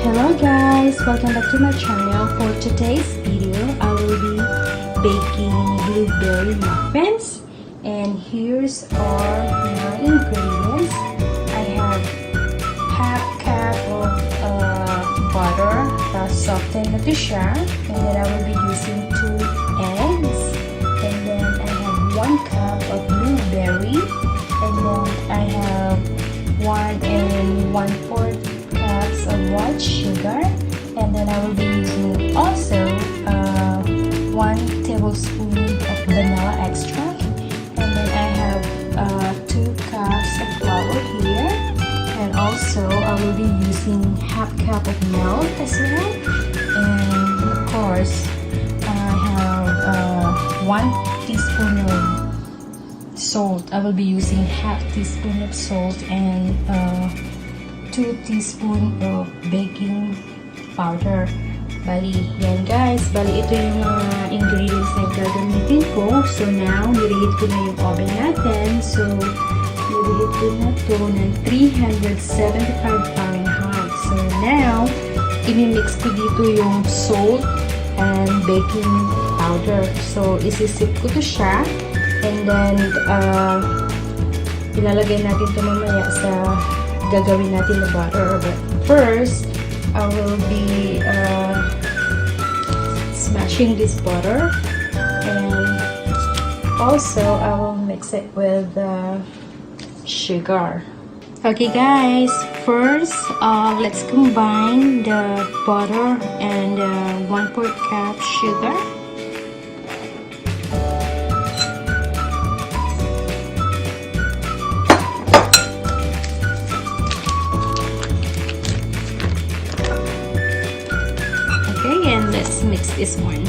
Hello guys, welcome back to my channel. For today's video, I will be baking blueberry muffins, and here's all my ingredients. I have half cup of butter, softened na to siya, and then I will be using 2 eggs, and then I have 1 cup of blueberry, and then I have 1 and 1/4 cups of white sugar, and then I will be using also 1 tablespoon of vanilla extract, and then I have 2 cups of flour here, and also I will be using half cup of milk as well, and of course I have 1 teaspoon of salt. I will be using half teaspoon of salt and 2 teaspoon of baking powder. Bali, yan guys. Bali, ito yung mga ingredients na gagamitin ko. So now, nireheat ko na yung oven natin. So, nireheat ko na to ng 375 Fahrenheit. So now, imimix ko dito yung salt and baking powder. So, isisip ko to siya. And then, ilalagay natin ito mamaya sa gagawin natin na butter. But first, I will be smashing this butter, and also I will mix it with sugar. Okay guys, first let's combine the butter and 1/4 cup sugar. And let's mix this one.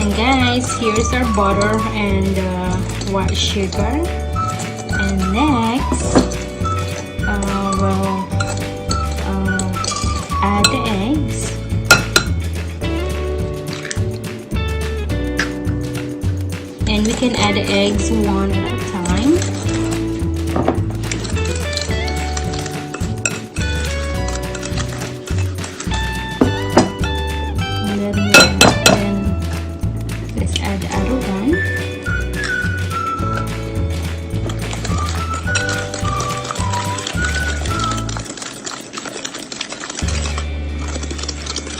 And guys, here's our butter and white sugar. And next, we'll add the eggs. And we can add the eggs one at a time. And then let's add the other one.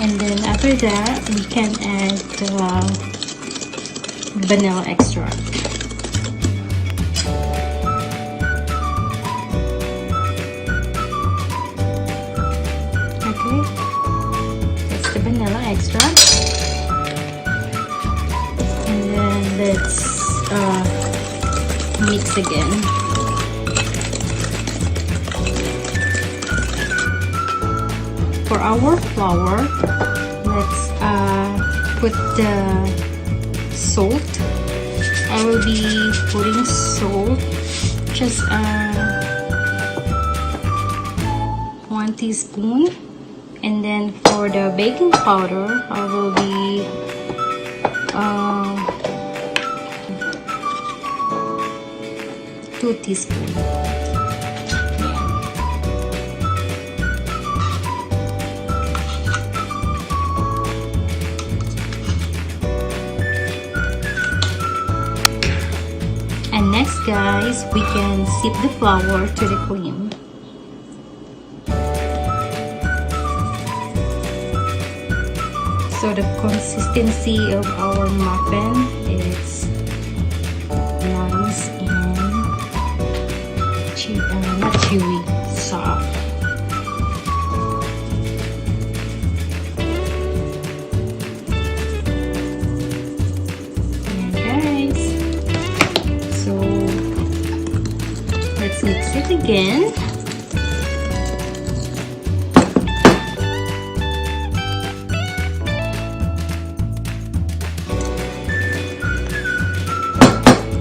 And then after that, we can add vanilla extract. Okay, that's the vanilla extract, and then let's mix again. For our flour, let's put the salt. I will be putting salt, just 1 teaspoon, and then for the baking powder, I will be 2 teaspoons. And next guys, we can sip the flour to the cream. So the consistency of our muffin is nice and not chewy, soft. Mix it again.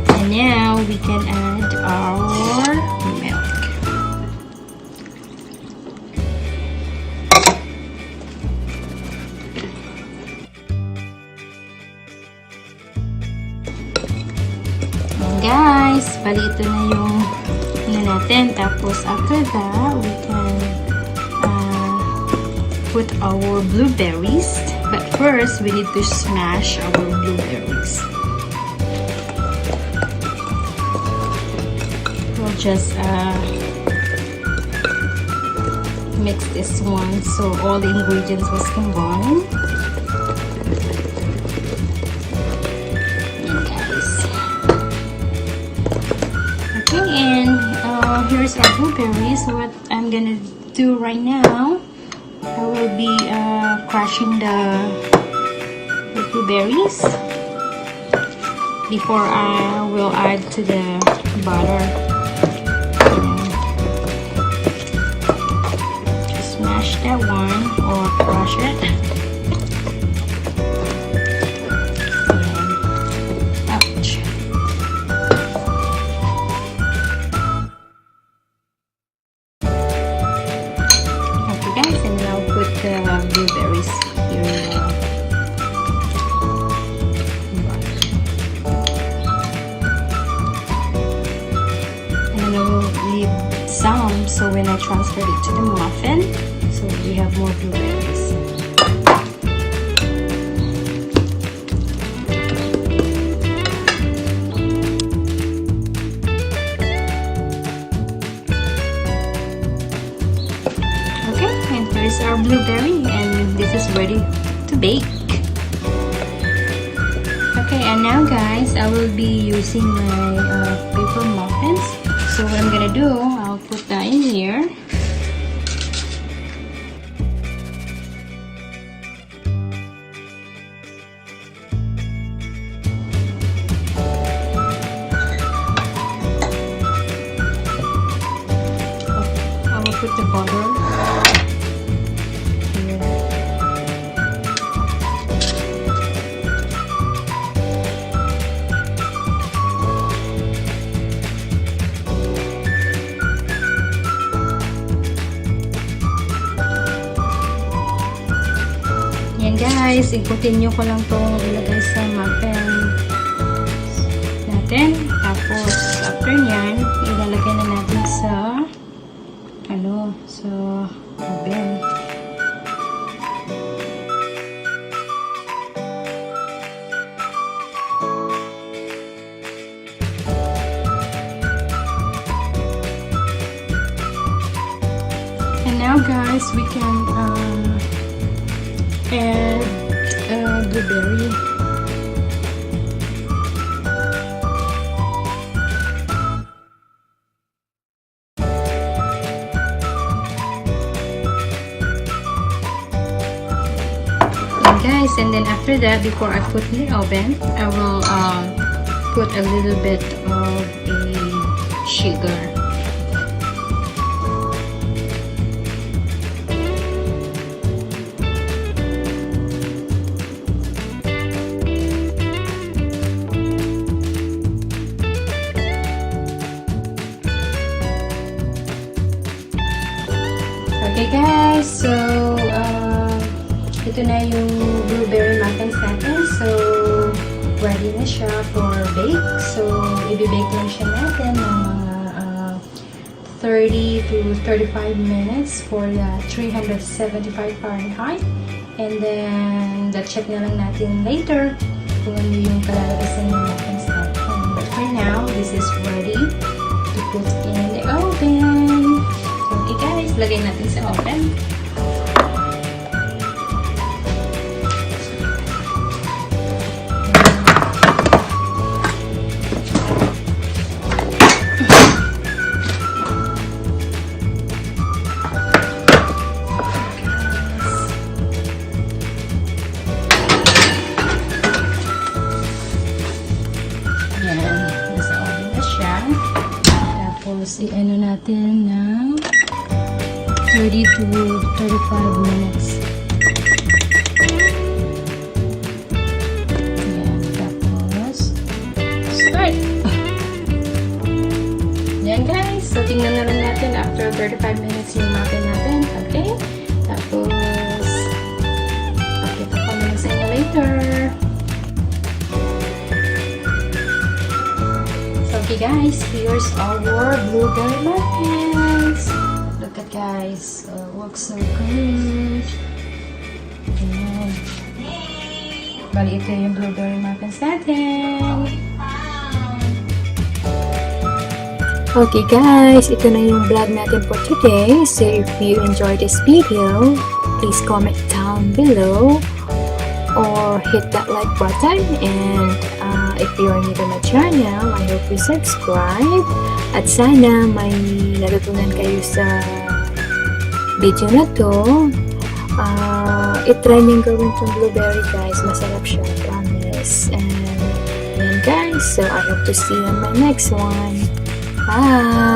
And now we can add our milk. guys, bali ito na yung natin. Tapos after that, we can put our blueberries. But first, we need to smash our blueberries. We'll just mix this one so all the ingredients was combined. And guys. Okay, and here's our blueberries. What I'm gonna do right now, I will be crushing the blueberries before I will add to the butter. Just smash that one or crush it. Ouch. Okay guys, and now put the blueberries here in the butter. And then I will leave some so when I transfer it to the muffin, so we have more blueberries. Our blueberry, and this is ready to bake. Okay, and now guys, I will be using my paper muffins. So what I'm gonna do, I'll put that in here. I will put the butter. Yan guys, i-continue ko lang itong ilagay sa muffin natin. Tapos, after nyan, ilalagay na natin sa sa oven. And now guys, we can add blueberry. Guys, and then after that, before I put in the oven, I will put a little bit of a sugar. Okay guys, so ito na yung blueberry muffins natin. So, ready na siya for bake. So, i-bake lang siya natin ng mga 30 to 35 minutes for the 375 Fahrenheit. And then, check na lang natin later kung ano yung kalalabasan ng muffins natin. But for now, this is ready to put in the oven. Okay guys, lagay natin sa oven. Tapos, i-ano natin ng 30 to 35 minutes. Ayan, tapos, start! Ayan guys, so tingnan na lang natin after 35 minutes yung muffin natin. Okay? Tapos, pakita ko naman sa inyo later. Okay guys, here's our blueberry muffins. Look at guys, looks so good. Ayan. Bali, ito yung blueberry muffins natin. Okay guys, ito na yung vlog natin for today. So if you enjoyed this video, please comment down below or hit that like button. And if you are new to my channel, I hope you subscribe. At sana may natutunan kayo sa video na to. I-try niyong gawin itong blueberry guys. Masarap siya, promise. And then guys, so I hope to see you on my next one. Bye!